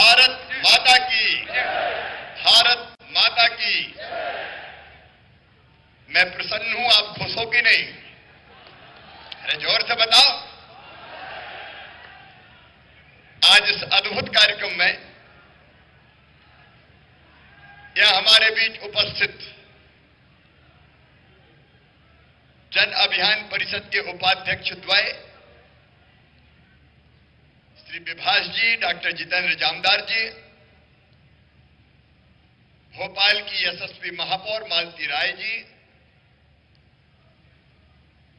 भारत माता की, भारत माता की। मैं प्रसन्न हूं, आप खुश हो कि नहीं? अरे जोर से बताओ। आज इस अद्भुत कार्यक्रम में यहां हमारे बीच उपस्थित जन अभियान परिषद के उपाध्यक्ष द्वय श्री विभास जी, डॉक्टर जितेंद्र जामदार जी, भोपाल की यशस्वी महापौर मालती राय जी,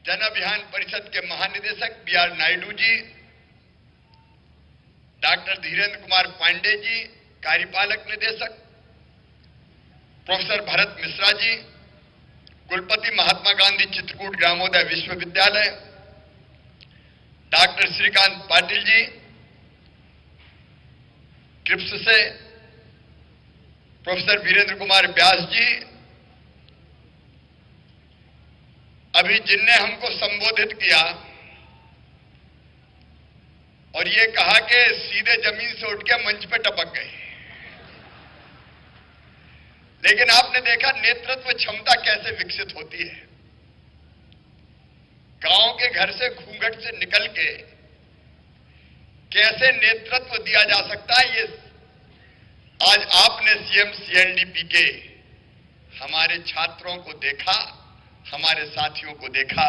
जन अभियान परिषद के महानिदेशक बीआर नायडू जी, डॉक्टर धीरेन्द्र कुमार पांडे जी, कार्यपालक निदेशक, प्रोफेसर भरत मिश्रा जी, कुलपति महात्मा गांधी चित्रकूट ग्रामोदय विश्वविद्यालय, डॉक्टर श्रीकांत पाटिल जी, क्रिप्स से प्रोफेसर वीरेंद्र कुमार व्यास जी, अभी जिनने हमको संबोधित किया और ये कहा कि सीधे जमीन से उठ के मंच पे टपक गए। लेकिन आपने देखा नेतृत्व क्षमता कैसे विकसित होती है। गांव के घर से घूंघट से निकल के कैसे नेतृत्व दिया जा सकता है, ये आज आपने सीएम सीएलडीपी के हमारे छात्रों को देखा, हमारे साथियों को देखा।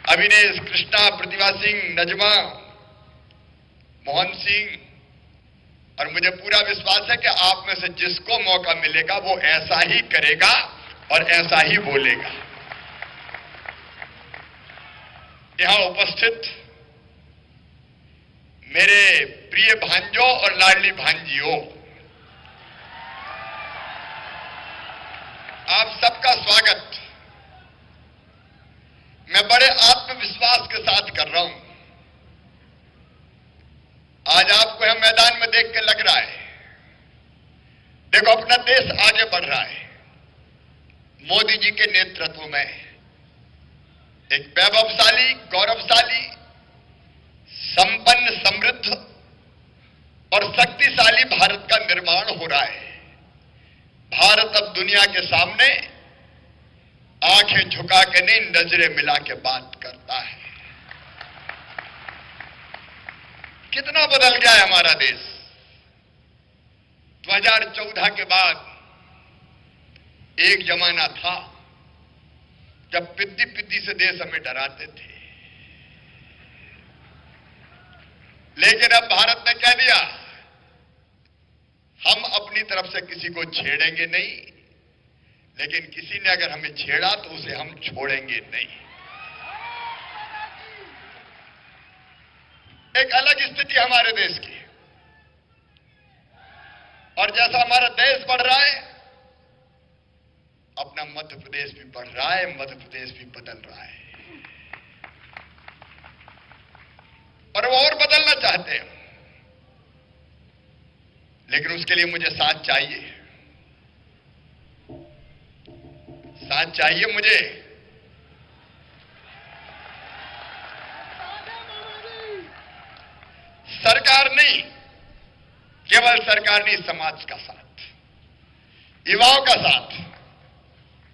अभिनेश, कृष्णा, प्रतिभा सिंह, नजमा, मोहन सिंह, और मुझे पूरा विश्वास है कि आप में से जिसको मौका मिलेगा वो ऐसा ही करेगा और ऐसा ही बोलेगा। यहां उपस्थित मेरे प्रिय भांजों और लाडली भांजियों, आप सबका स्वागत मैं बड़े आत्मविश्वास के साथ कर रहा हूं। आज आपको यह मैदान में देख के लग रहा है, देखो अपना देश आगे बढ़ रहा है। मोदी जी के नेतृत्व में एक वैभवशाली, गौरवशाली, संपन्न, समृद्ध और शक्तिशाली भारत का निर्माण हो रहा है। भारत अब दुनिया के सामने आंखें झुका के नहीं, नजरें मिला के बात करता है। कितना बदल गया है हमारा देश। 2014 के बाद एक जमाना था जब पिद्दी पिद्दी से देश हमें डराते थे, लेकिन अब भारत ने कह दिया हम अपनी तरफ से किसी को छेड़ेंगे नहीं, लेकिन किसी ने अगर हमें छेड़ा तो उसे हम छोड़ेंगे नहीं। एक अलग स्थिति हमारे देश की, और जैसा हमारा देश बढ़ रहा है, अपना मध्य प्रदेश भी बढ़ रहा है, मध्य प्रदेश भी बदल रहा है, और वो और बदलना चाहते हैं। लेकिन उसके लिए मुझे साथ चाहिए, साथ चाहिए मुझे। सरकार नहीं, केवल सरकार नहीं, समाज का साथ, युवाओं का साथ,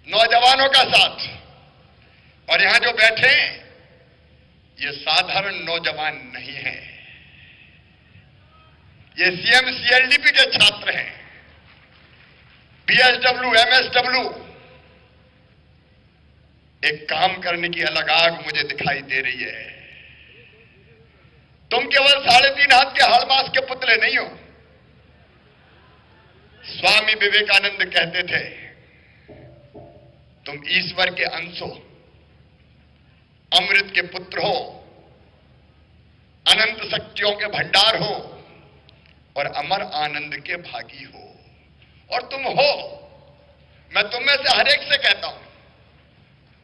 नौजवानों का साथ। और यहां जो बैठे ये साधारण नौजवान नहीं है, ये सीएम सीएलडीपी के छात्र हैं, बीएसडब्ल्यू, एमएसडब्ल्यू। एक काम करने की अलग आग मुझे दिखाई दे रही है। तुम केवल 3.5 हाथ के हाड़मास के पुतले नहीं हो। स्वामी विवेकानंद कहते थे तुम ईश्वर के अंश हो, अमृत के पुत्र हो, अनंत शक्तियों के भंडार हो और अमर आनंद के भागी हो। और तुम हो। मैं तुम में से हर एक से कहता हूं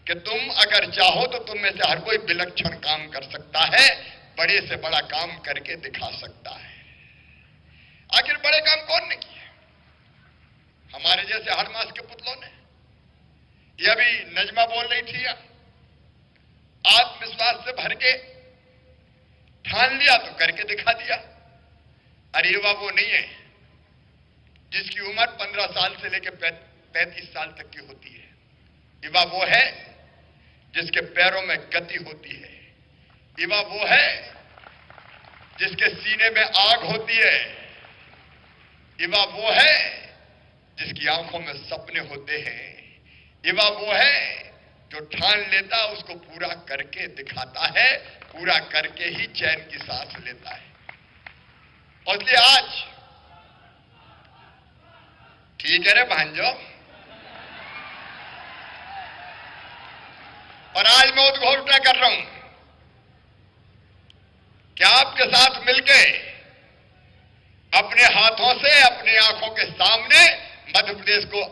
कि तुम अगर चाहो तो तुम में से हर कोई विलक्षण काम कर सकता है, बड़े से बड़ा काम करके दिखा सकता है। आखिर बड़े काम कौन ने किए? हमारे जैसे हर मास के पुतलों ने। ये अभी नजमा बोल रही थी, आत्मविश्वास से भर के ठान लिया तो करके दिखा दिया। अरे युवा वो नहीं है जिसकी उम्र 15 साल से लेकर 35 साल तक की होती है। युवा वो है जिसके पैरों में गति होती है। युवा वो है जिसके सीने में आग होती है। युवा वो है जिसकी आंखों में सपने होते हैं। युवा वो है जो ठान लेता उसको पूरा करके दिखाता है, पूरा करके ही चैन की सांस लेता है। और इसलिए आज ठीक है रे भांजो, और आज मैं उद्घोषणा कर रहा हूं कि आपके साथ मिलके अपने हाथों से अपनी आंखों के सामने मध्य प्रदेश को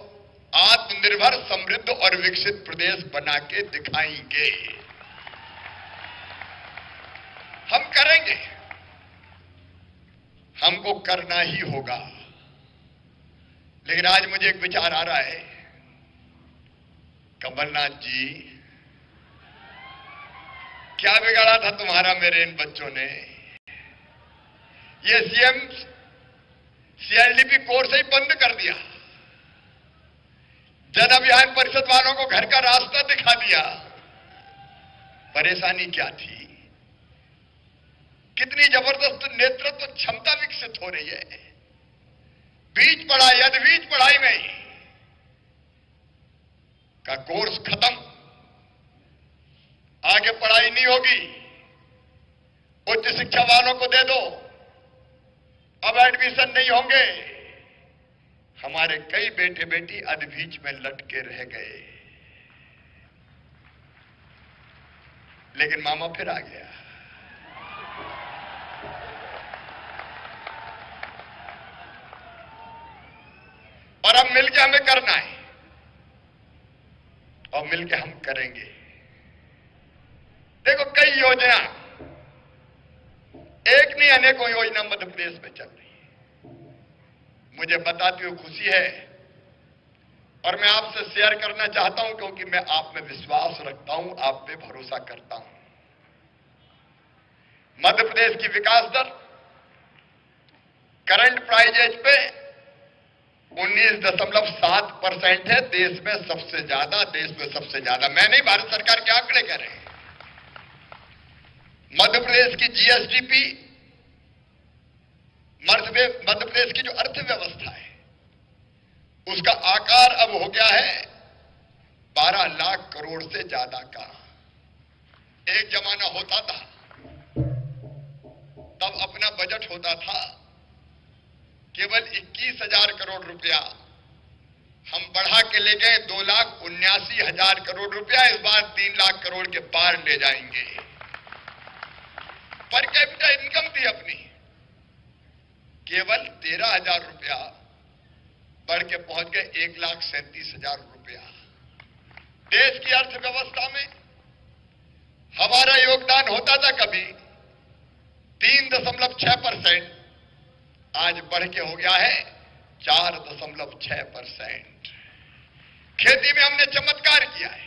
आत्मनिर्भर, समृद्ध और विकसित प्रदेश बना के दिखाएंगे। हम करेंगे, हमको करना ही होगा। लेकिन आज मुझे एक विचार आ रहा है, कमलनाथ जी क्या बिगाड़ा था तुम्हारा मेरे इन बच्चों ने? ये सीएम सीएलडीपी कोर्स ही बंद कर दिया, जन अभियान परिषद वालों को घर का रास्ता दिखा दिया। परेशानी क्या थी? कितनी जबरदस्त नेतृत्व क्षमता विकसित हो रही है। बीच पढ़ाई, अधबीज पढ़ाई में का कोर्स खत्म, आगे पढ़ाई नहीं होगी, उच्च शिक्षा वालों को दे दो, अब एडमिशन नहीं होंगे। हमारे कई बेटे बेटी अधबीच में लटके रह गए। लेकिन मामा फिर आ गया। और अब मिलके हमें करना है, और मिलके हम करेंगे। देखो, कई योजना, एक नहीं अनेकों योजना मध्य प्रदेश में चल रही है। मुझे बताते हुए खुशी है और मैं आपसे शेयर करना चाहता हूं, क्योंकि मैं आप में विश्वास रखता हूं, आप पे भरोसा करता हूं। मध्य प्रदेश की विकास दर करंट प्राइजेज पे 19.7% है। देश में सबसे ज्यादा। मैं नहीं, भारत सरकार के आंकड़े कह रहे हैं। मध्य प्रदेश की जीएसडीपी, मध्य प्रदेश की जो अर्थव्यवस्था है, उसका आकार अब हो गया है 12 लाख करोड़ से ज्यादा का। एक जमाना होता था, तब अपना बजट होता था केवल 21,000 करोड़ रुपया। हम बढ़ा के ले गए 2,79,000 करोड़ रुपया। इस बार 3 लाख करोड़ के पार ले जाएंगे। पर कैपिटा इनकम थी अपनी केवल 13,000 रुपया, बढ़ के पहुंच गए 1,37,000 रुपया। देश की अर्थव्यवस्था में हमारा योगदान होता था कभी 3.6%, आज बढ़ के हो गया है 4.6%। खेती में हमने चमत्कार किया है।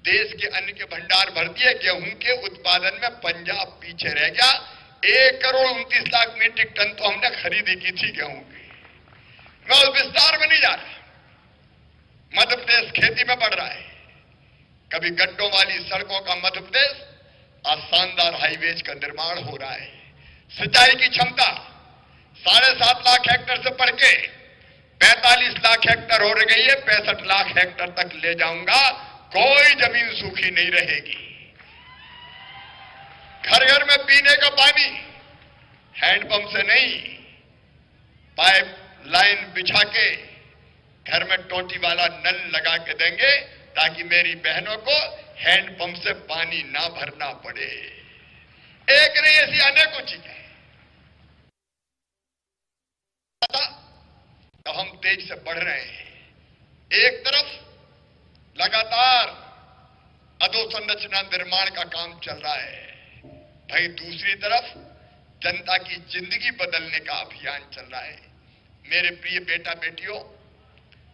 देश के अन्न के भंडार भर दिए। गेहूं के उत्पादन में पंजाब पीछे रह गया। 1,29,00,000 मीट्रिक टन तो हमने खरीदी की थी गेहूं की। मैं उस विस्तार में नहीं जा रहा। मध्य प्रदेश खेती में बढ़ रहा है। कभी गड्ढों वाली सड़कों का मध्य प्रदेश, आज शानदार हाईवेज का निर्माण हो रहा है। सिंचाई की क्षमता 7.5 लाख हेक्टेयर से बढ़ के 45 लाख हेक्टेयर हो गई है। 65 लाख हेक्टेयर तक ले जाऊंगा, कोई जमीन सूखी नहीं रहेगी। घर घर में पीने का पानी हैंडपंप से नहीं, पाइप लाइन बिछा के घर में टोटी वाला नल लगा के देंगे, ताकि मेरी बहनों को हैंडपंप से पानी ना भरना पड़े। एक नहीं, ऐसी अनेकों चीजें। तो हम तेज से बढ़ रहे हैं। एक तरफ लगातार अधोसंरचना निर्माण का काम चल रहा है, भाई दूसरी तरफ जनता की जिंदगी बदलने का अभियान चल रहा है। मेरे प्रिय बेटा बेटियों,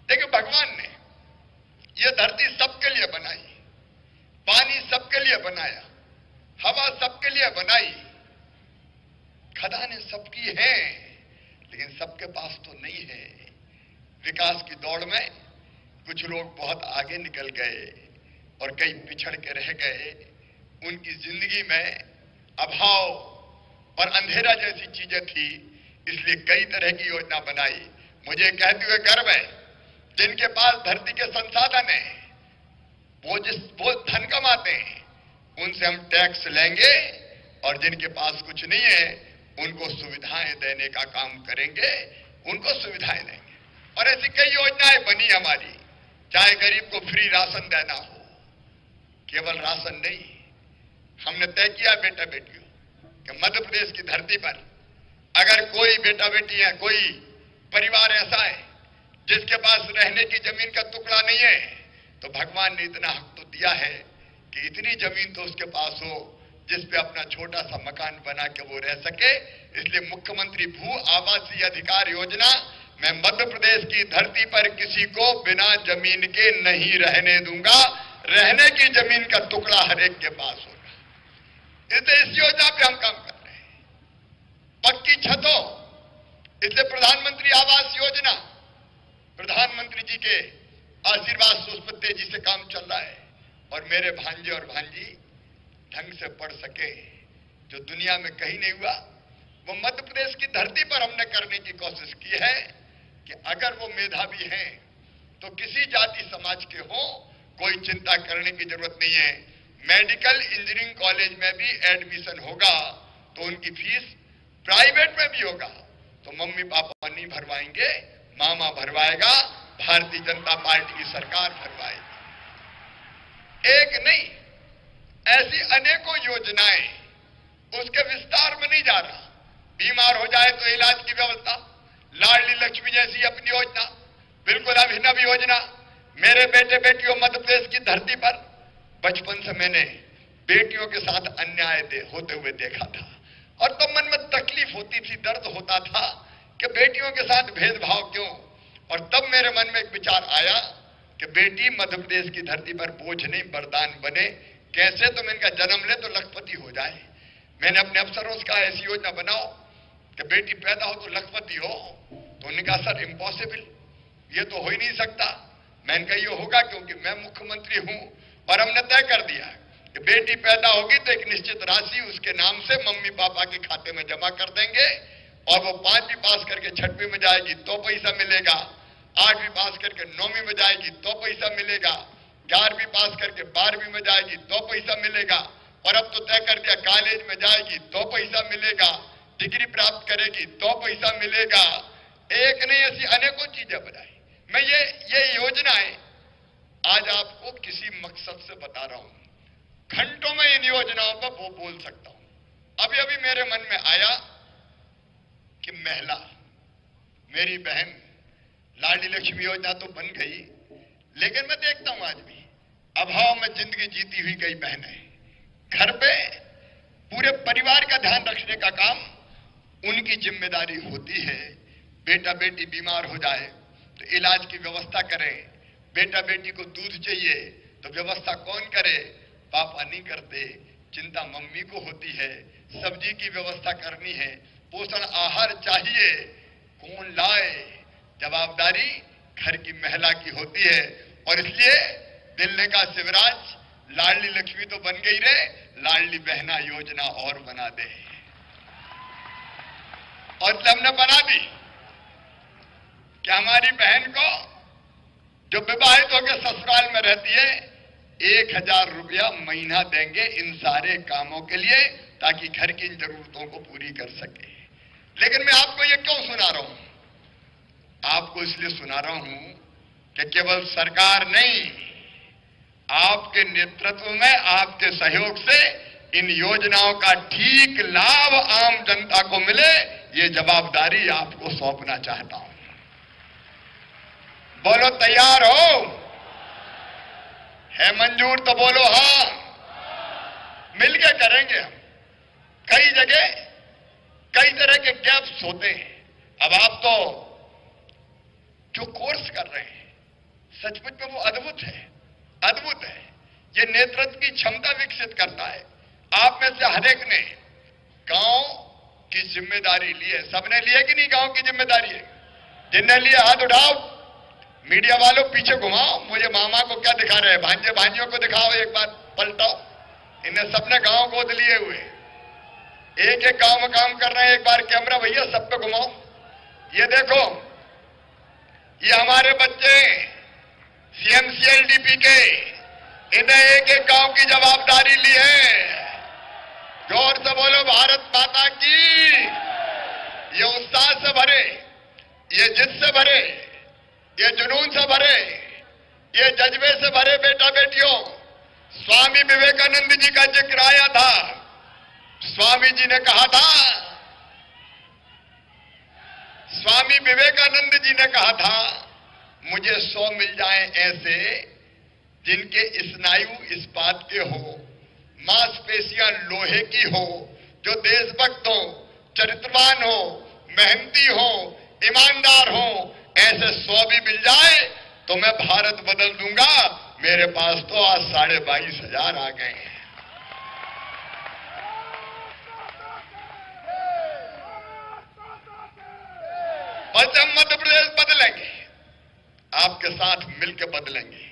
देखिए, भगवान ने यह धरती सबके लिए बनाई, पानी सबके लिए बनाया, हवा सबके लिए बनाई, खदानें सबकी हैं, लेकिन सबके पास तो नहीं है। विकास की दौड़ में कुछ लोग बहुत आगे निकल गए और कई पिछड़ के रह गए। उनकी जिंदगी में अभाव और अंधेरा जैसी चीजें थी, इसलिए कई तरह की योजना बनाई। मुझे कहते हुए गर्व है, जिनके पास धरती के संसाधन है, वो धन कमाते हैं, उनसे हम टैक्स लेंगे, और जिनके पास कुछ नहीं है उनको सुविधाएं देने का काम करेंगे, उनको सुविधाएं देंगे। और ऐसी कई योजनाएं बनी हमारी, चाहे गरीब को फ्री राशन देना हो, केवल राशन नहीं, हमने तय किया बेटा बेटियों कि मध्य प्रदेश की धरती पर अगर कोई बेटा बेटी है, कोई परिवार ऐसा है जिसके पास रहने की जमीन का टुकड़ा नहीं है, तो भगवान ने इतना हक तो दिया है कि इतनी जमीन तो उसके पास हो जिस पे अपना छोटा सा मकान बना के वो रह सके। इसलिए मुख्यमंत्री भू आवासीय अधिकार योजना, मैं मध्य प्रदेश की धरती पर किसी को बिना जमीन के नहीं रहने दूंगा। रहने की जमीन का टुकड़ा हर एक के पास होगा। इसलिए इस योजना पे हम काम कर रहे हैं। पक्की छतों, इसलिए प्रधानमंत्री आवास योजना, प्रधानमंत्री जी के आशीर्वाद से उस पर तेजी से काम चल रहा है। और मेरे भांजे और भांजी ढंग से पढ़ सके, जो दुनिया में कहीं नहीं हुआ, वो मध्य प्रदेश की धरती पर हमने करने की कोशिश की है कि अगर वो मेधावी हैं तो किसी जाति समाज के हो, कोई चिंता करने की जरूरत नहीं है। मेडिकल इंजीनियरिंग कॉलेज में भी एडमिशन होगा तो उनकी फीस प्राइवेट में भी होगा तो मम्मी पापा नहीं भरवाएंगे, मामा भरवाएगा, भारतीय जनता पार्टी की सरकार भरवाएगी। एक नहीं, ऐसी अनेकों योजनाएं, उसके विस्तार में नहीं जा रहा। बीमार हो जाए तो इलाज की व्यवस्था, लाडली लक्ष्मी जैसी अपनी योजना, बिल्कुल अभिनव योजना। मेरे बेटे बेटियों, मध्य प्रदेश की धरती पर बचपन से मैंने बेटियों के साथ अन्याय होते हुए देखा था, और तब मन में तकलीफ होती थी, दर्द होता था कि बेटियों के साथ भेदभाव क्यों। और तब मेरे मन में एक विचार आया कि बेटी मध्य प्रदेश की धरती पर बोझ नहीं, वरदान बने। कैसे? तो मैं इनका जन्म ले तो लखपति हो जाए। मैंने अपने अफसरों से कहा ऐसी योजना बनाओ कि बेटी पैदा हो तो लखपति हो। तो उन्होंने कहा सर इम्पॉसिबल, ये तो हो ही नहीं सकता। मैंने कहा ये होगा क्योंकि मैं मुख्यमंत्री हूं, और हमने तय कर दिया कि बेटी पैदा होगी तो एक निश्चित राशि उसके नाम से मम्मी पापा के खाते में जमा कर देंगे, और वो 5वीं पास करके 6वीं में जाएगी तो पैसा मिलेगा, 8वीं पास करके 9वीं में जाएगी तो पैसा मिलेगा, 11वीं पास करके 12वीं में जाएगी तो पैसा मिलेगा, और अब तो तय कर दिया कॉलेज में जाएगी तो पैसा मिलेगा, डिग्री प्राप्त करेगी तो पैसा मिलेगा। एक नहीं, ऐसी अनेकों चीजें बनाई। मैं ये योजनाएं आज आपको किसी मकसद से बता रहा हूं। घंटों में इन योजनाओं पर वो बोल सकता हूं। अभी अभी मेरे मन में आया कि महिला, मेरी बहन, लाडली लक्ष्मी योजना तो बन गई, लेकिन मैं देखता हूं आज भी अभाव में जिंदगी जीती हुई कई बहनें, घर पे पूरे परिवार का ध्यान रखने का काम उनकी जिम्मेदारी होती है। बेटा बेटी बीमार हो जाए तो इलाज की व्यवस्था करें, बेटा बेटी को दूध चाहिए तो व्यवस्था कौन करे? पापा नहीं करते, चिंता मम्मी को होती है। सब्जी की व्यवस्था करनी है, पोषण आहार चाहिए, कौन लाए? जवाबदारी घर की महिला की होती है। और इसलिए दिल ने कहा शिवराज, लाडली लक्ष्मी तो बन गई रे, लाडली बहना योजना और बना दे। और हमने बना दी कि हमारी बहन को जो विवाहित होकर ससुराल में रहती है 1000 रुपया महीना देंगे इन सारे कामों के लिए, ताकि घर की इन जरूरतों को पूरी कर सके। लेकिन मैं आपको ये क्यों सुना रहा हूं? आपको इसलिए सुना रहा हूं कि केवल सरकार नहीं, आपके नेतृत्व में, आपके सहयोग से इन योजनाओं का ठीक लाभ आम जनता को मिले, ये जवाबदारी आपको सौंपना चाहता हूं। बोलो तैयार हो? है मंजूर तो बोलो हाँ। मिलके करेंगे हम। कई जगह कई तरह के गैप्स होते हैं। अब आप तो जो कोर्स कर रहे हैं सचमुच में वो अद्भुत है, अद्भुत है। ये नेतृत्व की क्षमता विकसित करता है। आप में से हर एक ने गांव की जिम्मेदारी ली है। सबने लिए कि नहीं गांव की जिम्मेदारी है? जिनने लिए हाथ उठाओ। मीडिया वालों पीछे घुमाओ, मुझे मामा को क्या दिखा रहे हैं, भांजे भांजियों को दिखाओ, एक बार पलटाओ। इन्हें सबने गांव गोद लिए हुए, एक एक गांव में काम कर रहे हैं। एक बार कैमरा भैया सब पे घुमाओ। ये देखो, ये हमारे बच्चे CMCLDP के, इन्हें एक एक गांव की जवाबदारी ली है। जोर से बोलो भारत माता की। ये उत्साह से भरे, ये जिद से भरे, ये जुनून से भरे, ये जज्बे से भरे बेटा बेटियों, स्वामी विवेकानंद जी का जिक्र आया था। स्वामी जी ने कहा था, स्वामी विवेकानंद जी ने कहा था, मुझे 100 मिल जाएं ऐसे जिनके स्नायु इस्पात के हो, मांसपेशियां लोहे की हो, जो देशभक्त हो, चरित्रवान हो, मेहनती हो, ईमानदार हो। ऐसे 100 भी मिल जाए तो मैं भारत बदल दूंगा। मेरे पास तो आज 22,500 आ गए हैं। पश्चिम मध्य प्रदेश बदलेंगे, आपके साथ मिलकर बदलेंगे।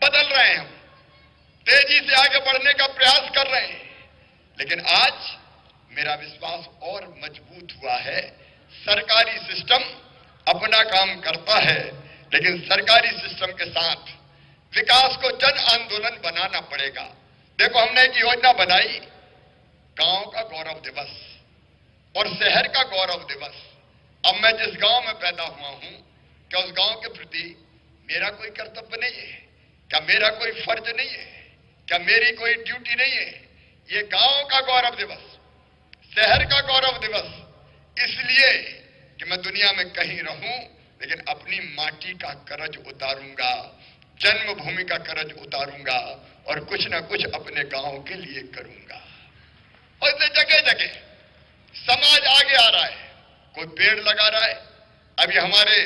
बदल रहे हैं हम, तेजी से आगे बढ़ने का प्रयास कर रहे हैं। लेकिन आज मेरा विश्वास और मजबूत हुआ है। सरकारी सिस्टम अपना काम करता है, लेकिन सरकारी सिस्टम के साथ विकास को जन आंदोलन बनाना पड़ेगा। देखो, हमने एक योजना बनाई, गांव का गौरव दिवस और शहर का गौरव दिवस। अब मैं जिस गांव में पैदा हुआ हूं, क्या उस गांव के प्रति मेरा कोई कर्तव्य नहीं है? क्या मेरा कोई फर्ज नहीं है? क्या मेरी कोई ड्यूटी नहीं है? ये गांव का गौरव दिवस, शहर का गौरव दिवस, इसलिए कि मैं दुनिया में कहीं रहूं, लेकिन अपनी माटी का कर्ज उतारूंगा, जन्मभूमि का कर्ज उतारूंगा और कुछ ना कुछ अपने गांव के लिए करूंगा। और इससे जगह जगह समाज आगे आ रहा है, कोई पेड़ लगा रहा है। अभी हमारे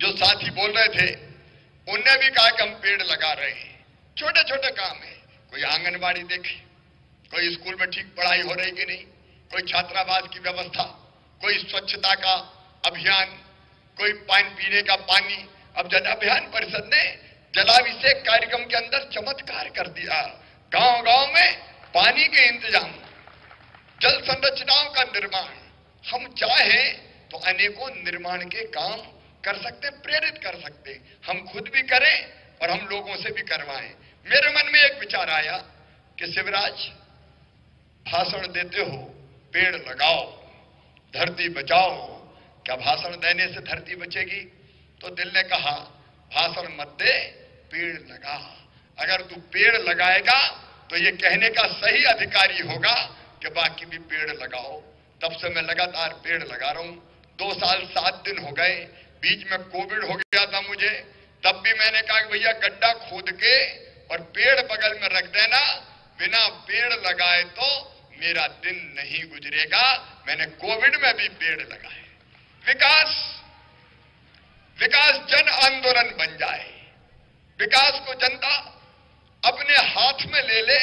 जो साथी बोल रहे थे, उनने भी कहा कि हम पेड़ लगा रहे हैं। छोटे छोटे काम है, कोई आंगनबाड़ी देखे, कोई स्कूल में ठीक पढ़ाई हो रही कि नहीं, कोई छात्रावास की व्यवस्था, कोई स्वच्छता का अभियान, कोई पानी पीने का पानी। अब जन अभियान परिषद ने जलाभिषेक कार्यक्रम के अंदर चमत्कार कर दिया। गांव गांव में पानी के इंतजाम, जल संरचनाओं का निर्माण। हम चाहें तो अनेकों निर्माण के काम कर सकते, प्रेरित कर सकते। हम खुद भी करें और हम लोगों से भी करवाएं। मेरे मन में एक विचार आया कि शिवराज, भाषण देते हो, पेड़ लगाओ, धरती बचाओ। क्या भाषण देने से धरती बचेगी? तो दिल ने कहा, भाषण मत दे, पेड़ लगा। अगर तू पेड़ लगाएगा तो ये कहने का सही अधिकारी होगा कि बाकी भी पेड़ लगाओ। तब से मैं लगातार पेड़ लगा रहा हूं। 2 साल 7 दिन हो गए। बीच में कोविड हो गया था मुझे, तब भी मैंने कहा कि भैया गड्ढा खोद के और पेड़ बगल में रख देना, बिना पेड़ लगाए तो मेरा दिन नहीं गुजरेगा। मैंने कोविड में भी पेड़ लगाए। विकास, विकास जन आंदोलन बन जाए, विकास को जनता अपने हाथ में ले ले,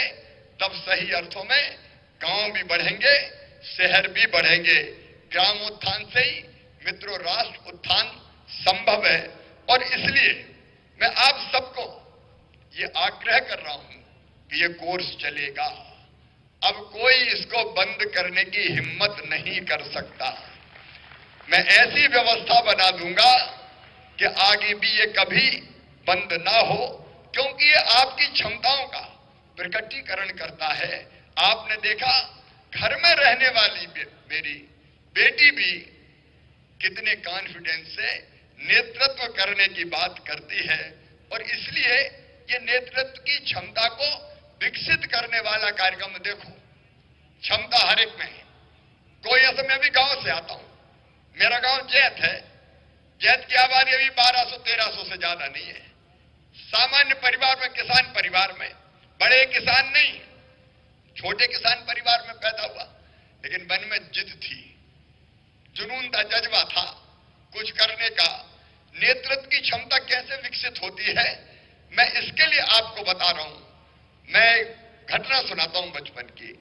तब सही अर्थों में गांव भी बढ़ेंगे, शहर भी बढ़ेंगे। ग्रामोत्थान से ही मित्रों राष्ट्र उत्थान संभव है। और इसलिए मैं आप सबको ये आग्रह कर रहा हूं कि ये कोर्स चलेगा। अब कोई इसको बंद करने की हिम्मत नहीं कर सकता। मैं ऐसी व्यवस्था बना दूंगा कि आगे भी ये कभी बंद ना हो, क्योंकि ये आपकी क्षमताओं का प्रकटीकरण करता है। आपने देखा, घर में रहने वाली मेरी बेटी भी कितने कॉन्फिडेंस से नेतृत्व करने की बात करती है। और इसलिए ये नेतृत्व की क्षमता को विकसित करने वाला कार्यक्रम देखो, क्षमता हर एक में है। कोई ऐसे, मैं भी गांव से आता हूं, मेरा गांव जैत है। जैत की आबादी अभी 1200-1300 से ज्यादा नहीं है। सामान्य परिवार में, किसान परिवार में, बड़े किसान नहीं, छोटे किसान परिवार में पैदा हुआ, लेकिन मन में जिद थी, जुनून था, जज्बा था कुछ करने का। नेतृत्व की क्षमता कैसे विकसित होती है, मैं इसके लिए आपको बता रहा हूं। मैं घटना सुनाता हूं बचपन की।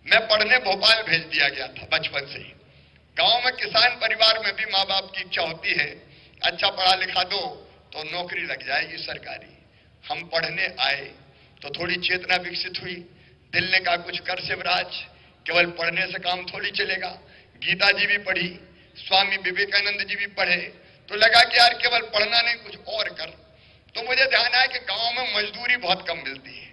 मैं पढ़ने भोपाल भेज दिया गया था बचपन से ही। गांव में किसान परिवार में भी माँ बाप की इच्छा होती है अच्छा पढ़ा लिखा दो तो नौकरी लग जाएगी सरकारी। हम पढ़ने आए तो थोड़ी चेतना विकसित हुई। दिल ने कहा कुछ कर शिवराज, केवल पढ़ने से काम थोड़ी चलेगा। गीता जी भी पढ़ी, स्वामी विवेकानंद जी भी पढ़े, तो लगा कि यार केवल पढ़ना नहीं कुछ और कर। तो मुझे ध्यान आया कि गांव में मजदूरी बहुत कम मिलती है।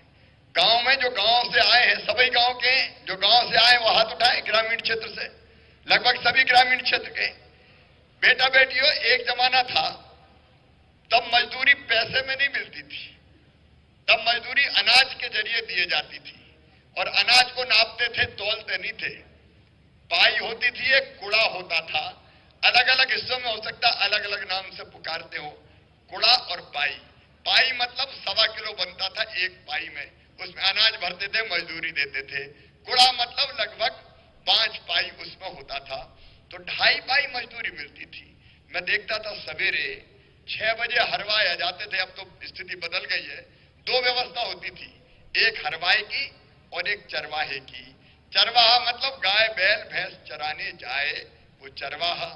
गांव में जो गांव से आए हैं, सभी गांव के जो गांव से आए वो हाथ उठाए ग्रामीण क्षेत्र से, लगभग सभी ग्रामीण क्षेत्र के। बेटा बेटियों, एक जमाना था तब मजदूरी पैसे में नहीं मिलती थी, तब मजदूरी अनाज के जरिए दिए जाती थी और अनाज को नापते थे, तौलते नहीं थे। पाई होती थी, एक कुड़ा होता था। अलग अलग हिस्सों में हो सकता अलग अलग नाम से पुकारते हो, कुड़ा और पाई। पाई मतलब 1.25 किलो बनता था एक पाई में, उसमें अनाज भरते थे, मजदूरी देते थे। कुड़ा मतलब लगभग 5 पाई उसमें होता था, तो 2.5 पाई मजदूरी मिलती थी। मैं देखता था सवेरे 6 बजे हरवाए आ जाते थे। अब तो स्थिति बदल गई है। 2 व्यवस्था होती थी, एक हरवाए की और एक चरवाहे की। चरवाहा मतलब गाय बैल भैंस चराने जाए वो चरवाहा,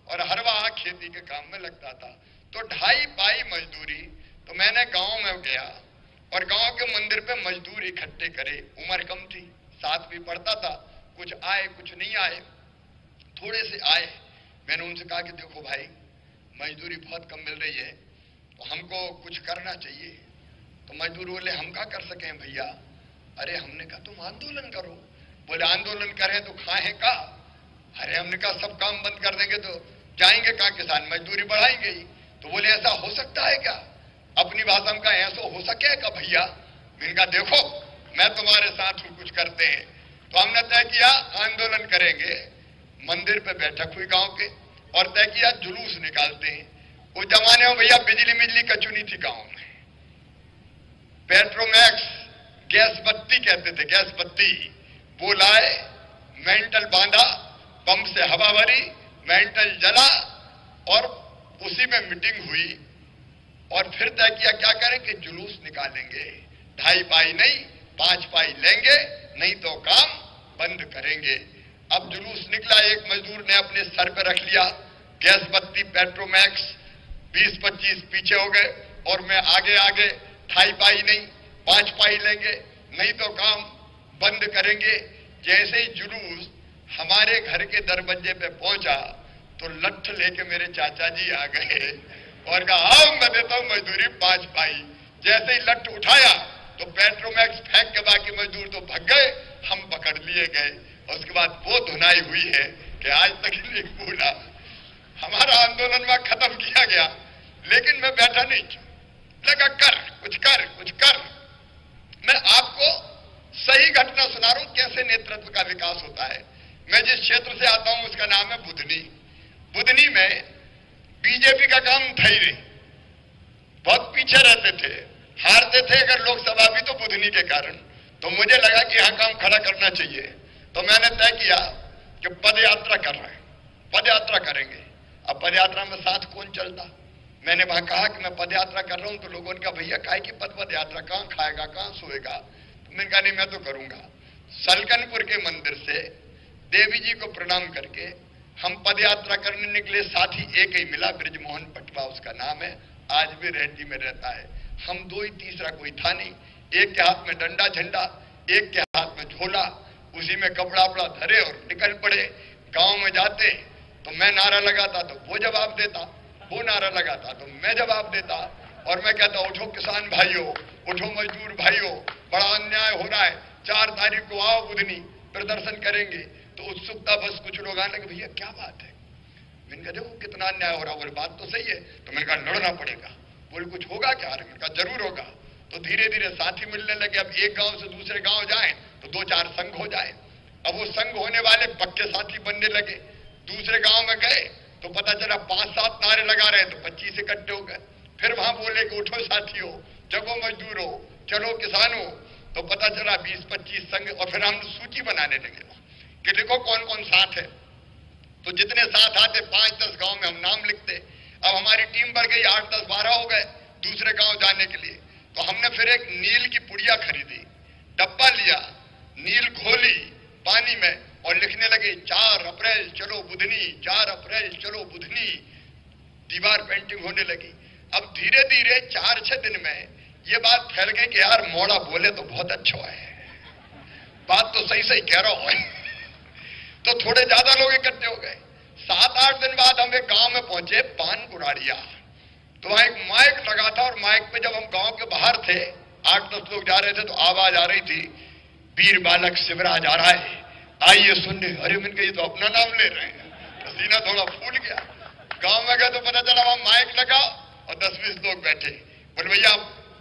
और हरवाहा खेती के काम में लगता था। तो 2.5 पाई मजदूरी। तो मैंने गांव में गया और गांव के मंदिर पे मजदूर इकट्ठे करे। उम्र कम थी, साथ भी पढ़ता था। कुछ आए कुछ नहीं आए, थोड़े से आए। मैंने उनसे कहा कि देखो भाई, मजदूरी बहुत कम मिल रही है तो हमको कुछ करना चाहिए। तो मजदूर बोले हम क्या कर सकें भैया। अरे हमने कहा तुम आंदोलन करो। बोले आंदोलन करें तो खाएं का। अरे हमने कहा सब काम बंद कर देंगे तो जाएंगे कहाँ किसान, मजदूरी बढ़ाएंगे ही। तो बोले ऐसा हो सकता है क्या, अपनी भाषा में कहा ऐसा हो सके क्या भैया। मैंने कहा देखो मैं तुम्हारे साथ हूं, कुछ करते हैं। तो हमने तय किया आंदोलन करेंगे। मंदिर पे बैठक हुई गांव के और तय किया जुलूस निकालते हैं। उस जमाने में भैया बिजली कचुनी थी गांव में। पेट्रोमैक्स गैस बत्ती कहते थे, गैस बत्ती वो लाए, मेंटल बांधा, पंप से हवा भरी, मेंटल जला और उसी में मीटिंग हुई। और फिर तय किया क्या करें कि जुलूस निकालेंगे। 2.5 पाई नहीं 5 पाई लेंगे, नहीं तो काम बंद करेंगे। अब जुलूस निकला। एक मजदूर ने अपने सर पे रख लिया गैस बत्ती पेट्रोमैक्स, 20-25 पीछे हो गए और मैं आगे आगे। 2.5 पाई नहीं 5 पाई लेंगे, नहीं तो काम बंद करेंगे। जैसे ही जुलूस हमारे घर के दरवाजे पे पहुंचा तो लठ लेके मेरे चाचा जी आ गए और कहा आओ मैं देता हूं मजदूरी 5 पाई। जैसे ही लठ उठाया तो पेट्रोमैक्स फेंक के बाकी मजदूर तो भग गए, हम पकड़ लिए गए। और उसके बाद वो धुनाई हुई है कि आज तक नहीं भूला। हमारा आंदोलन वहां खत्म किया गया, लेकिन मैं बैठा नहीं, लगा कर कुछ कर कुछ कर। मैं आपको सही घटना सुना रहा हूं कैसे नेतृत्व का विकास होता है। मैं जिस क्षेत्र से आता हूं उसका नाम है बुधनी। बुधनी में बीजेपी का काम था ही नहीं, बहुत पीछे रहते थे, हारते थे अगर लोकसभा भी तो बुधनी के कारण। तो मुझे लगा कि यहां काम खड़ा करना चाहिए। तो मैंने तय किया कि पद यात्रा कर रहे हैं, पद यात्रा करेंगे। अब पद यात्रा में साथ कौन चलता। मैंने वहां कहा कि मैं पद यात्रा कर रहा हूं। तो लोगों ने कहा भैया काहे की पद यात्रा, कहां खाएगा कहां सोएगा। तो मैंने कहा नहीं मैं तो करूंगा। सलकनपुर के मंदिर से देवी जी को प्रणाम करके हम पद यात्रा करने निकले। साथी एक ही मिला, ब्रिजमोहन पटवा उसका नाम है, आज भी रेड्डी में रहता है। हम 2 ही, तीसरा कोई था नहीं। एक के हाथ में डंडा झंडा, एक के हाथ में झोला, उसी में कपड़ा वपड़ा धरे और निकल पड़े। गांव में जाते तो मैं नारा लगाता तो वो जवाब देता, वो नारा लगाता तो मैं जवाब देता। और मैं कहता उठो किसान भाइयों, उठो मजदूर भाइयों, बड़ा अन्याय हो रहा है, 4 तारीख को आओ बुधनी, प्रदर्शन करेंगे। तो उत्सुकता बस कुछ लोग आने लगे भैया क्या बात है। मैंने कहा देखो कितना अन्याय हो रहा है। बोले बात तो सही है। तो मैंने कहा लड़ना पड़ेगा। बोले कुछ होगा क्या। मैंने कहा जरूर होगा। तो धीरे धीरे साथी मिलने लगे। अब एक गांव से दूसरे गांव जाए तो 2-4 संघ हो जाए। अब वो संघ होने वाले पक्के साथी बनने लगे। दूसरे गांव में गए तो पता चला 5-7 नारे लगा रहे तो 25 इकट्ठे हो गए। फिर वहां बोले कि उठो साथियों, जगो मजदूरों, चलो किसानों। तो पता चला 20-25 संघ। और फिर हम सूची बनाने लगे कि देखो कौन कौन साथ है। तो जितने साथ आते 5-10 गांव में हम नाम लिखते। अब हमारी टीम बढ़ गई, 8-10-12 हो गए दूसरे गांव जाने के लिए। तो हमने फिर एक नील की पुड़िया खरीदी, डब्बा लिया, नील घोली पानी में और लिखने लगे 4 अप्रैल चलो बुधनी, 4 अप्रैल चलो बुधनी। दीवार पेंटिंग होने लगी। अब धीरे धीरे 4-6 दिन में ये बात फैल गई कि यार मोड़ा बोले तो बहुत अच्छा है, बात तो सही सही कह रहा हूं। तो थोड़े ज्यादा लोग इकट्ठे हो गए। 7-8 दिन बाद हम एक गांव में पहुंचे, पान कुराड़िया। तो वहां एक माइक लगा था और माइक पे जब हम गांव के बाहर थे, 8-10 लोग जा रहे थे, तो आवाज आ रही थी, वीर बालक शिवराज आ रहा है, आइए सुनने। अरे मैंने कहा ये तो अपना नाम ले रहे हैं, पसीना थोड़ा फूल गया। गांव में गए तो पता चला वहां माइक लगा और 10-20 लोग बैठे। बोले भैया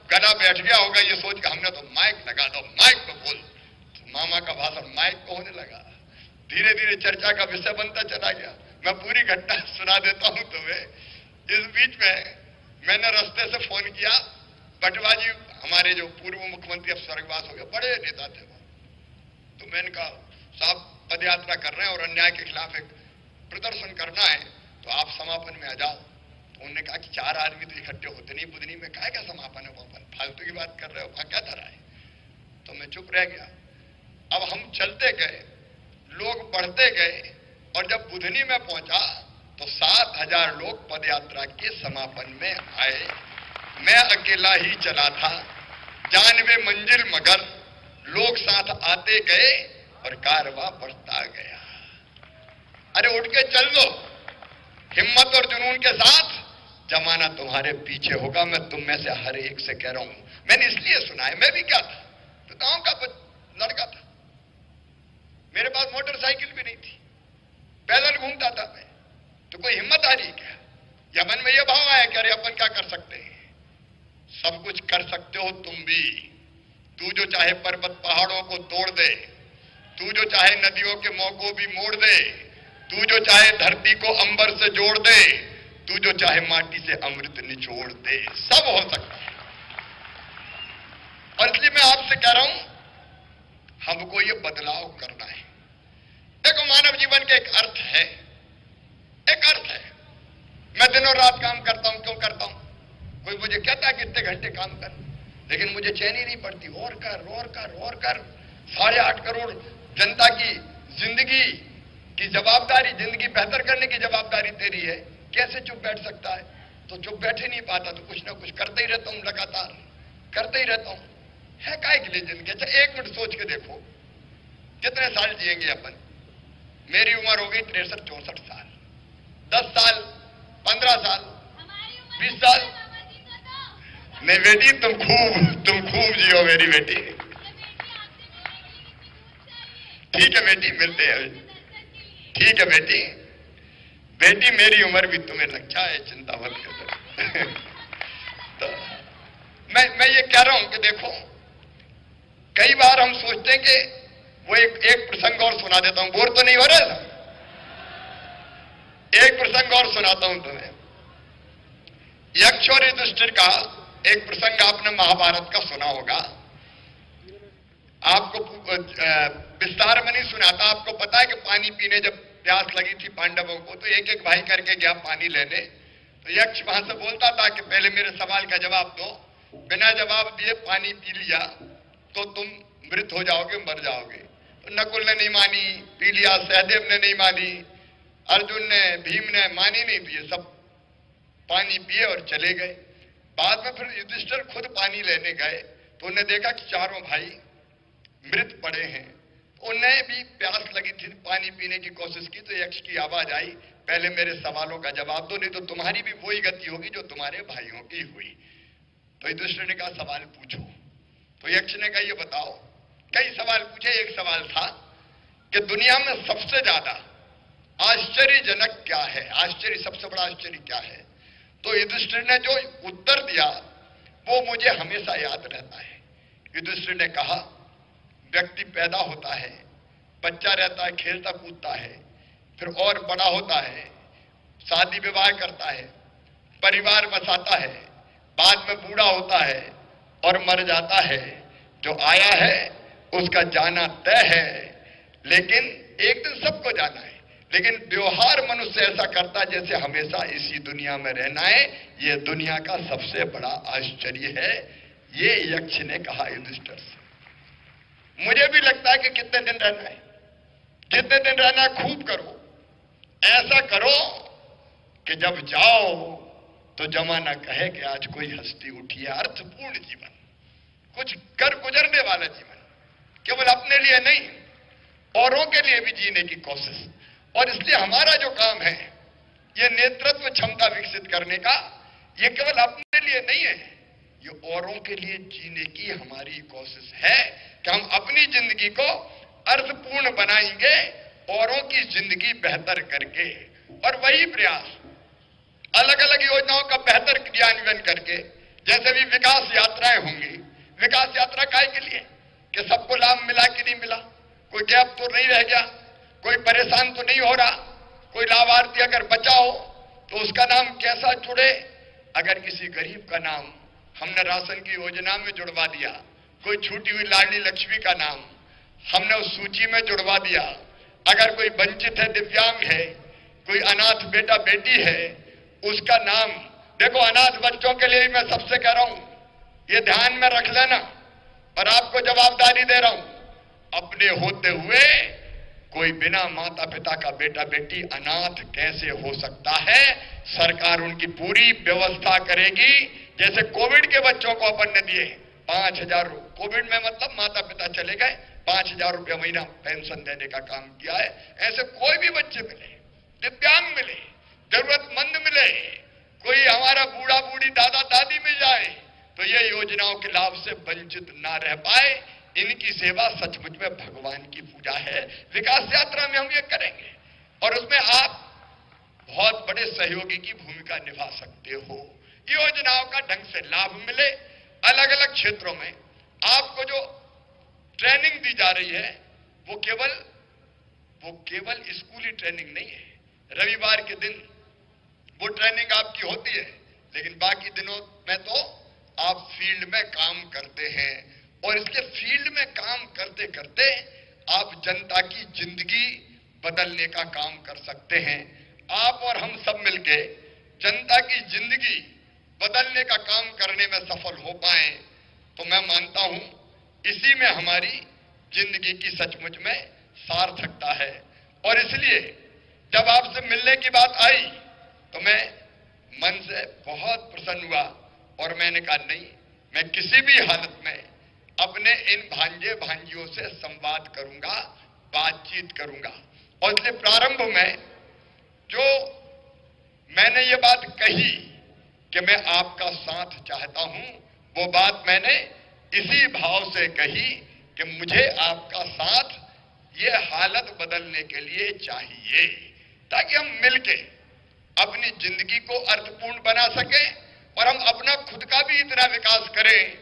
गला बैठ गया होगा, ये सोच के हमने तो माइक लगा दो, माइक पे बोल। तो मामा का भाषण माइक पे होने लगा। धीरे धीरे चर्चा का विषय बनता चला गया। मैं पूरी घटना सुना देता हूं तुम्हें। इस बीच में मैंने रास्ते से फोन किया, बटवा जी हमारे जो पूर्व मुख्यमंत्री अब स्वर्गवास हो गए, बड़े नेता थे वो। तो मैंने कहा साहब पद यात्रा कर रहे हैं और अन्याय के खिलाफ एक प्रदर्शन करना है, तो आप समापन में आ जाओ। तो उन्होंने कहा कि 4 आदमी तो इकट्ठे होते नहीं बुधनी में, क्या क्या समापन है, वहां फालतू की बात कर रहे हो, वहां क्या धरा है। तो मैं चुप रह गया। अब हम चलते गए, लोग बढ़ते गए और जब बुधनी में पहुंचा तो 7,000 लोग पदयात्रा के समापन में आए। मैं अकेला ही चला था, जानवे मंजिल मगर लोग साथ आते गए और कारवां बढ़ता गया। अरे उठ के चल लो, हिम्मत और जुनून के साथ, जमाना तुम्हारे पीछे होगा। मैं तुम में से हर एक से कह रहा हूं। मैंने इसलिए सुना है, मैं भी क्या था, तो गांव का लड़का था, मेरे पास मोटरसाइकिल भी नहीं थी, पैदल घूमता था मैं। तो कोई हिम्मत आ रही क्या? या मन में यह भाव आया कि अरे अपन क्या कर सकते हैं? सब कुछ कर सकते हो तुम भी। तू जो चाहे पर्वत पहाड़ों को तोड़ दे, तू जो चाहे नदियों के मुंह को भी मोड़ दे, तू जो चाहे धरती को अंबर से जोड़ दे, तू जो चाहे माटी से अमृत निचोड़ दे, सब हो सकता है। और इसलिए मैं आपसे कह रहा हूं, हमको ये बदलाव करना है। देखो मानव जीवन का एक अर्थ है, एक अर्थ है। मैं दिनों रात काम करता हूं, क्यों करता हूं? कोई मुझे कहता है कितने घंटे काम कर, लेकिन मुझे चैन ही नहीं पड़ती। और कर और कर और कर। 8.5 करोड़ जनता की जिंदगी की जवाबदारी, जिंदगी बेहतर करने की जवाबदारी तेरी है, कैसे चुप बैठ सकता है? तो चुप बैठ ही नहीं पाता, तो कुछ ना कुछ करते ही रहता हूं, लगातार करते ही रहता हूं। है काय के लिए जिंदगी? अच्छा 1 मिनट सोच के देखो, कितने साल जिएंगे अपन? मेरी उम्र हो गई 63-64 साल। 10 साल, 15 साल, 20 साल। नहीं बेटी, तुम खूब जियो मेरी बेटी। ठीक है बेटी, मिलते हैं। ठीक है बेटी, बेटी मेरी उम्र भी तुम्हें लग जाए, चिंता मत करो। तो मैं ये कह रहा हूं कि देखो, कई बार हम सोचते हैं कि वो एक प्रसंग और सुना देता हूं, बोर तो नहीं हो रहा है? एक प्रसंग और सुनाता हूं तुम्हें। यक्ष और युधिष्ठिर का एक प्रसंग आपने महाभारत का सुना होगा। आपको विस्तार में नहीं सुनाता। आपको पता है कि पानी पीने जब प्यास लगी थी पांडवों को, तो एक एक भाई करके गया पानी लेने। तो यक्ष वहां से बोलता था कि पहले मेरे सवाल का जवाब दो, बिना जवाब दिए पानी पी लिया तो तुम मृत हो जाओगे, मर जाओगे। तो नकुल ने नहीं मानी, पी लिया। सहदेव ने नहीं मानी, अर्जुन ने, भीम ने मानी नहीं, तो ये सब पानी पिए और चले गए। बाद में फिर युधिष्ठिर खुद पानी लेने गए, तो उन्हें देखा कि चारों भाई मृत पड़े हैं। उन्हें भी प्यास लगी थी, पानी पीने की कोशिश की। तो यक्ष की आवाज आई, पहले मेरे सवालों का जवाब दो, नहीं तो तुम्हारी भी वही गति होगी जो तुम्हारे भाइयों की हुई। तो युधिष्ठिर ने कहा सवाल पूछो। तो यक्ष ने कहा ये बताओ। कई सवाल पूछे। एक सवाल था कि दुनिया में सबसे ज्यादा आश्चर्यजनक क्या है, आश्चर्य, सबसे बड़ा आश्चर्य क्या है? तो युधिष्ठिर ने जो उत्तर दिया वो मुझे हमेशा याद रहता है। युधिष्ठिर ने कहा व्यक्ति पैदा होता है, बच्चा रहता है, खेलता कूदता है, फिर और बड़ा होता है, शादी विवाह करता है, परिवार बसाता है, बाद में बूढ़ा होता है और मर जाता है। जो आया है उसका जाना तय है, लेकिन एक दिन सबको जाना है। लेकिन व्यवहार मनुष्य ऐसा करता जैसे हमेशा इसी दुनिया में रहना है। यह दुनिया का सबसे बड़ा आश्चर्य है। ये यक्ष ने कहा युधिष्ठिर से। मुझे भी लगता है कि कितने दिन रहना है, जितने दिन रहना है खूब करो, ऐसा करो कि जब जाओ तो जमाना कहे कि आज कोई हस्ती उठी है। अर्थपूर्ण जीवन, कुछ कर गुजरने वाला जीवन, केवल अपने लिए नहीं औरों के लिए भी जीने की कोशिश। और इसलिए हमारा जो काम है ये नेतृत्व क्षमता विकसित करने का, ये केवल अपने लिए नहीं है, ये औरों के लिए जीने की हमारी कोशिश है कि हम अपनी जिंदगी को अर्थपूर्ण बनाएंगे, औरों की जिंदगी बेहतर करके। और वही प्रयास अलग अलग योजनाओं का बेहतर क्रियान्वयन करके, जैसे भी विकास यात्राएं होंगी, विकास यात्रा काय के लिए कि सबको लाभ मिला कि नहीं मिला, कोई गैप तो नहीं रह गया, कोई परेशान तो नहीं हो रहा, कोई लाभार्थी अगर बचा हो तो उसका नाम कैसा जुड़े। अगर किसी गरीब का नाम हमने राशन की योजना में जुड़वा दिया, कोई छूटी हुई लाडली लक्ष्मी का नाम हमने उस सूची में जुड़वा दिया, अगर कोई वंचित है, दिव्यांग है, कोई अनाथ बेटा बेटी है, उसका नाम, देखो अनाथ बच्चों के लिए मैं सबसे कह रहा हूं, ये ध्यान में रख लेना और आपको जवाबदारी दे रहा हूं, अपने होते हुए कोई बिना माता पिता का बेटा बेटी अनाथ कैसे हो सकता है। सरकार उनकी पूरी व्यवस्था करेगी। जैसे कोविड के बच्चों को अपन ने दिए 5,000, कोविड में मतलब माता पिता चले गए, 5,000 रुपया महीना पेंशन देने का काम किया है। ऐसे कोई भी बच्चे मिले, दिव्यांग मिले, जरूरतमंद मिले, कोई हमारा बूढ़ा बूढ़ी दादा दादी मिल जाए तो ये योजनाओं के लाभ से वंचित ना रह पाए। इनकी सेवा सचमुच में भगवान की पूजा है। विकास यात्रा में हम ये करेंगे और उसमें आप बहुत बड़े सहयोगी की भूमिका निभा सकते हो। योजनाओं का ढंग से लाभ मिले। अलग अलग क्षेत्रों में आपको जो ट्रेनिंग दी जा रही है वो केवल स्कूली ट्रेनिंग नहीं है। रविवार के दिन वो ट्रेनिंग आपकी होती है, लेकिन बाकी दिनों में तो आप फील्ड में काम करते हैं और इसके फील्ड में काम करते करते आप जनता की जिंदगी बदलने का काम कर सकते हैं। आप और हम सब मिलके जनता की जिंदगी बदलने का काम करने में सफल हो पाए तो मैं मानता हूं इसी में हमारी जिंदगी की सचमुच में सार्थकता है। और इसलिए जब आपसे मिलने की बात आई तो मैं मन से बहुत प्रसन्न हुआ और मैंने कहा नहीं, मैं किसी भी हालत में अपने इन भांजे भांजियों से संवाद करूंगा, बातचीत करूंगा। और इसलिए प्रारंभ में जो मैंने ये बात कही कि मैं आपका साथ चाहता हूं, वो बात मैंने इसी भाव से कही कि मुझे आपका साथ ये हालत बदलने के लिए चाहिए, ताकि हम मिलके अपनी जिंदगी को अर्थपूर्ण बना सकें और हम अपना खुद का भी इतना विकास करें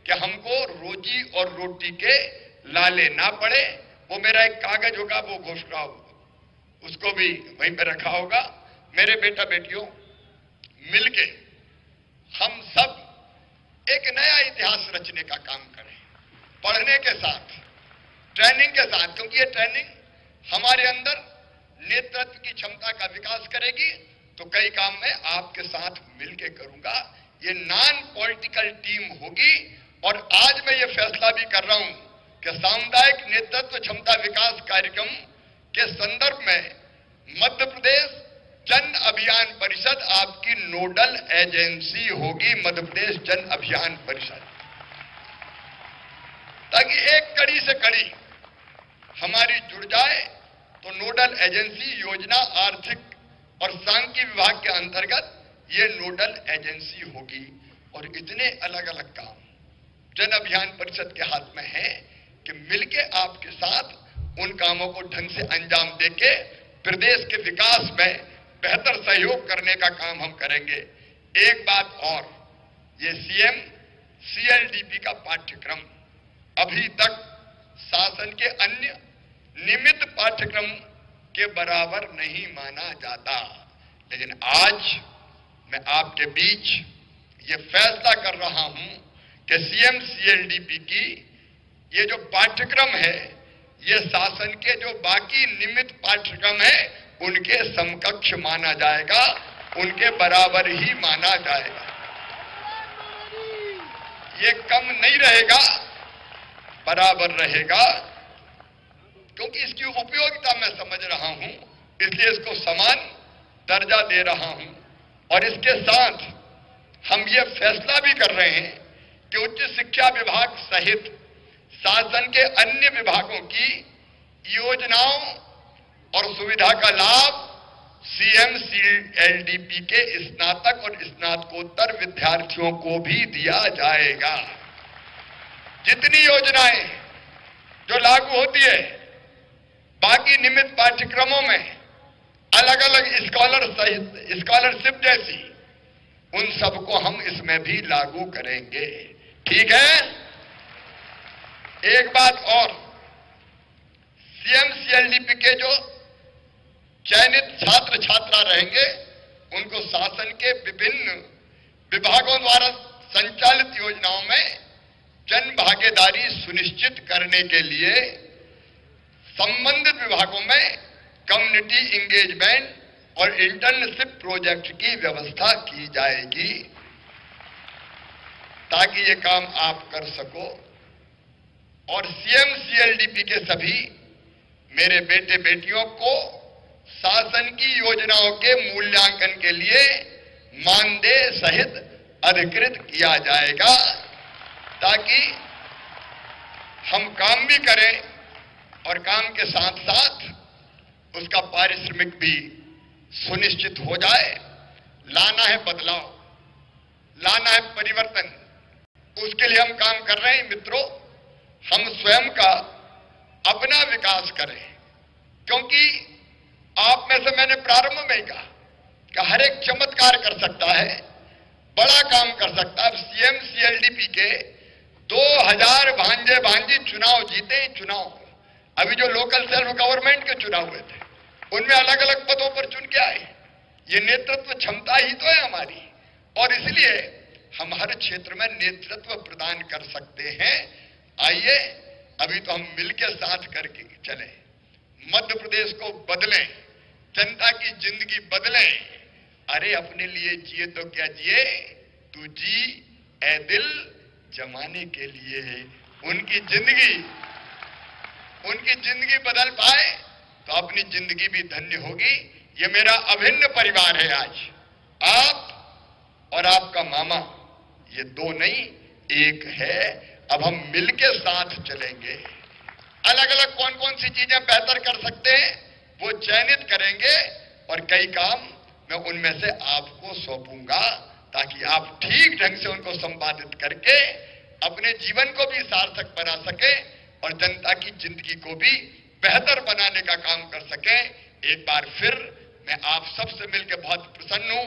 कि हमको रोजी और रोटी के लाले ना पड़े। वो मेरा एक कागज होगा, वो घोषणा उसको भी वहीं पे रखा होगा। मेरे बेटा बेटियों, मिलके हम सब एक नया इतिहास रचने का काम करें, पढ़ने के साथ, ट्रेनिंग के साथ, क्योंकि ये ट्रेनिंग हमारे अंदर नेतृत्व की क्षमता का विकास करेगी। तो कई काम मैं आपके साथ मिलके करूंगा। ये नॉन पॉलिटिकल टीम होगी और आज मैं ये फैसला भी कर रहा हूं कि सामुदायिक नेतृत्व क्षमता विकास कार्यक्रम के संदर्भ में मध्य प्रदेश जन अभियान परिषद आपकी नोडल एजेंसी होगी। मध्य प्रदेश जन अभियान परिषद, ताकि एक कड़ी से कड़ी हमारी जुड़ जाए। तो नोडल एजेंसी योजना, आर्थिक और सांख्यिकी विभाग के अंतर्गत ये नोडल एजेंसी होगी। और इतने अलग अलग काम जन अभियान परिषद के हाथ में है कि मिलके आपके साथ उन कामों को ढंग से अंजाम देके प्रदेश के विकास में बेहतर सहयोग करने का काम हम करेंगे। एक बात और, ये सीएम सीएलडीपी का पाठ्यक्रम अभी तक शासन के अन्य नियमित पाठ्यक्रम के बराबर नहीं माना जाता, लेकिन आज मैं आपके बीच ये फैसला कर रहा हूं कि सीएम सीएलडीपी की ये जो पाठ्यक्रम है, ये शासन के जो बाकी नियमित पाठ्यक्रम है उनके समकक्ष माना जाएगा, उनके बराबर ही माना जाएगा। ये कम नहीं रहेगा, बराबर रहेगा, क्योंकि इसकी उपयोगिता मैं समझ रहा हूं, इसलिए इसको समान दर्जा दे रहा हूं। और इसके साथ हम ये फैसला भी कर रहे हैं कि उच्च शिक्षा विभाग सहित शासन के अन्य विभागों की योजनाओं और सुविधा का लाभ CMCLDP के स्नातक और स्नातकोत्तर विद्यार्थियों को भी दिया जाएगा। जितनी योजनाएं जो लागू होती है बाकी नियमित पाठ्यक्रमों में, अलग अलग स्कॉलरशिप जैसी, उन सबको हम इसमें भी लागू करेंगे। ठीक है। एक बात और, CMCLDP के जो चयनित छात्र छात्रा रहेंगे उनको शासन के विभिन्न विभागों द्वारा संचालित योजनाओं में जन भागीदारी सुनिश्चित करने के लिए संबंधित विभागों में कम्युनिटी इंगेजमेंट और इंटर्नशिप प्रोजेक्ट की व्यवस्था की जाएगी, ताकि ये काम आप कर सको। और CMCLDP के सभी मेरे बेटे बेटियों को शासन की योजनाओं के मूल्यांकन के लिए मानदेय सहित अधिकृत किया जाएगा, ताकि हम काम भी करें और काम के साथ साथ उसका पारिश्रमिक भी सुनिश्चित हो जाए। लाना है बदलाव, लाना है परिवर्तन, उसके लिए हम काम कर रहे हैं। मित्रों, हम स्वयं का अपना विकास करें, क्योंकि आप में से मैंने प्रारंभ में कहा कि हर एक चमत्कार कर सकता है, बड़ा काम कर सकता है। CMCLDP के 2000 भांजे भांजी चुनाव जीते ही चुनाव, अभी जो लोकल सेल्फ गवर्नमेंट के चुनाव हुए थे उनमें अलग अलग पदों पर चुन के आए। ये नेतृत्व क्षमता ही तो है हमारी, और इसलिए हम हर क्षेत्र में नेतृत्व प्रदान कर सकते हैं। आइए अभी तो हम मिलकर साथ करके चलें, मध्य प्रदेश को बदलें, जनता की जिंदगी बदलें। अरे अपने लिए जिए तो क्या जिए, तू जी ए दिल जमाने के लिए। उनकी जिंदगी बदल पाए तो अपनी जिंदगी भी धन्य होगी। ये मेरा अभिन्न परिवार है। आज आप और आपका मामा, ये दो नहीं एक है। अब हम मिलके साथ चलेंगे। अलग अलग कौन कौन सी चीजें बेहतर कर सकते हैं वो चयनित करेंगे, और कई काम मैं उनमें से आपको सौंपूंगा, ताकि आप ठीक ढंग से उनको संपादित करके अपने जीवन को भी सार्थक बना सके और जनता की जिंदगी को भी बेहतर बनाने का काम कर सके। एक बार फिर मैं आप सबसे मिलकर बहुत प्रसन्न हूं।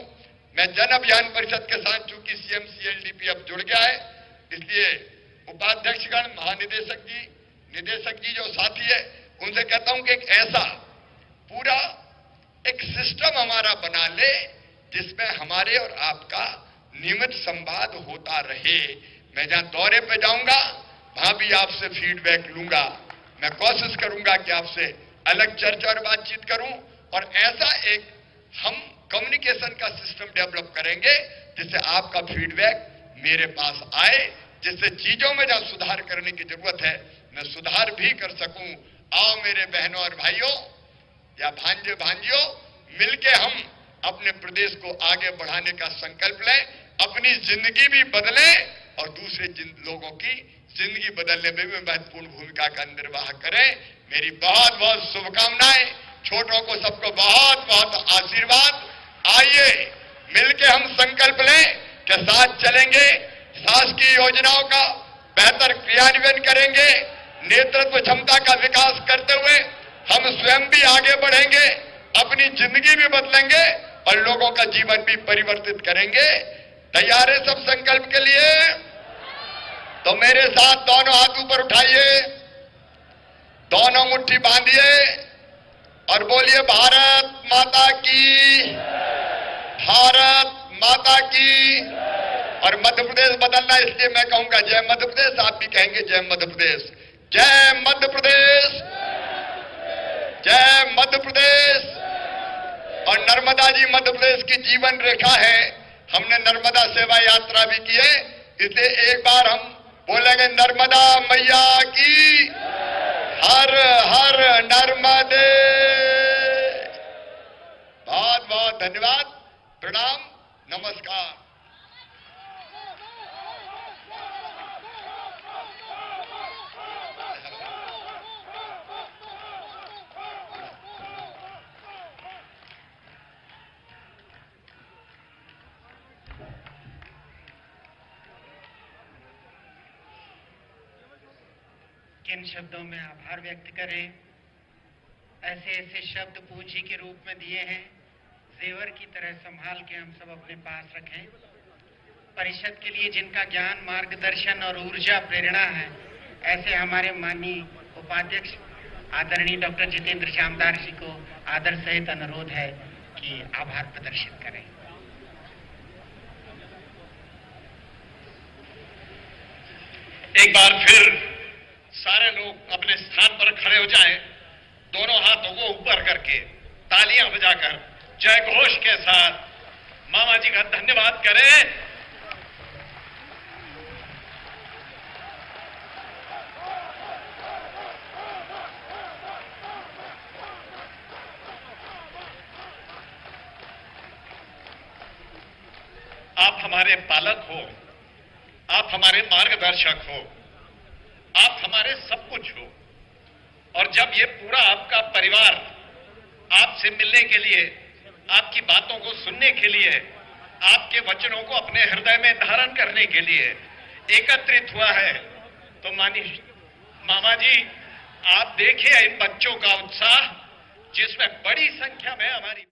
मैं जन अभियान परिषद के साथ, चूंकि CMCLDP अब जुड़ गया है, इसलिए उपाध्यक्षगण, महानिदेशक जी, निदेशक जी जो साथी है, उनसे कहता हूं कि एक ऐसा पूरा एक सिस्टम हमारा बना ले जिसमें हमारे और आपका नियमित संवाद होता रहे। मैं जहां दौरे पे जाऊंगा वहां भी आपसे फीडबैक लूंगा। मैं कोशिश करूंगा कि आपसे अलग चर्चा और बातचीत करूं, और ऐसा एक हम कम्युनिकेशन का सिस्टम डेवलप करेंगे जिससे आपका फीडबैक मेरे पास आए, जिससे चीजों में जहां सुधार करने की जरूरत है मैं सुधार भी कर सकूं। आओ मेरे बहनों और भाइयों या भांजे भांजियों, मिलके हम अपने प्रदेश को आगे बढ़ाने का संकल्प लें, अपनी जिंदगी भी बदलें और दूसरे लोगों की जिंदगी बदलने में भी महत्वपूर्ण भूमिका का निर्वाह करें। मेरी बहुत बहुत शुभकामनाएं, छोटों को सबको बहुत बहुत आशीर्वाद। आइए मिलके हम संकल्प लें कि साथ चलेंगे, शासकीय योजनाओं का बेहतर क्रियान्वयन करेंगे, नेतृत्व क्षमता का विकास करते हुए हम स्वयं भी आगे बढ़ेंगे, अपनी जिंदगी भी बदलेंगे और लोगों का जीवन भी परिवर्तित करेंगे। तैयार है सब संकल्प के लिए? तो मेरे साथ दोनों हाथ ऊपर उठाइए, दोनों मुट्ठी बांधिए और बोलिए भारत माता की, भारत माता की। और मध्य प्रदेश बदलना, इसलिए मैं कहूंगा जय मध्य प्रदेश, आप भी कहेंगे जय मध्य प्रदेश। जय मध्य प्रदेश, जय मध्य प्रदेश। और नर्मदा जी मध्य प्रदेश की जीवन रेखा है। हमने नर्मदा सेवा यात्रा भी की है, इसलिए एक बार हम बोलेंगे नर्मदा मैया की, हर हर नर्मदे। बहुत बहुत धन्यवाद, प्रणाम, नमस्कार। किन शब्दों में आभार व्यक्त करें। ऐसे ऐसे शब्द पूंजी के रूप में दिए हैं, जेवर की तरह संभाल के हम सब अपने पास रखें। परिषद के लिए जिनका ज्ञान, मार्गदर्शन और ऊर्जा प्रेरणा है, ऐसे हमारे माननीय उपाध्यक्ष आदरणीय डॉक्टर जितेंद्र श्यामदार जी को आदर सहित अनुरोध है कि आभार प्रदर्शित करें। एक बार फिर सारे लोग अपने स्थान पर खड़े हो जाएं, दोनों हाथों को ऊपर करके तालियां बजाकर जय घोष के साथ मामा जी का धन्यवाद करें। आप हमारे पालक हो, आप हमारे मार्गदर्शक हो, आप हमारे सब कुछ हो। और जब ये पूरा आपका परिवार आपसे मिलने के लिए, आपकी बातों को सुनने के लिए, आपके वचनों को अपने हृदय में धारण करने के लिए एकत्रित हुआ है, तो मानिए मामा जी, आप देखिए इन बच्चों का उत्साह, जिसमें बड़ी संख्या में हमारी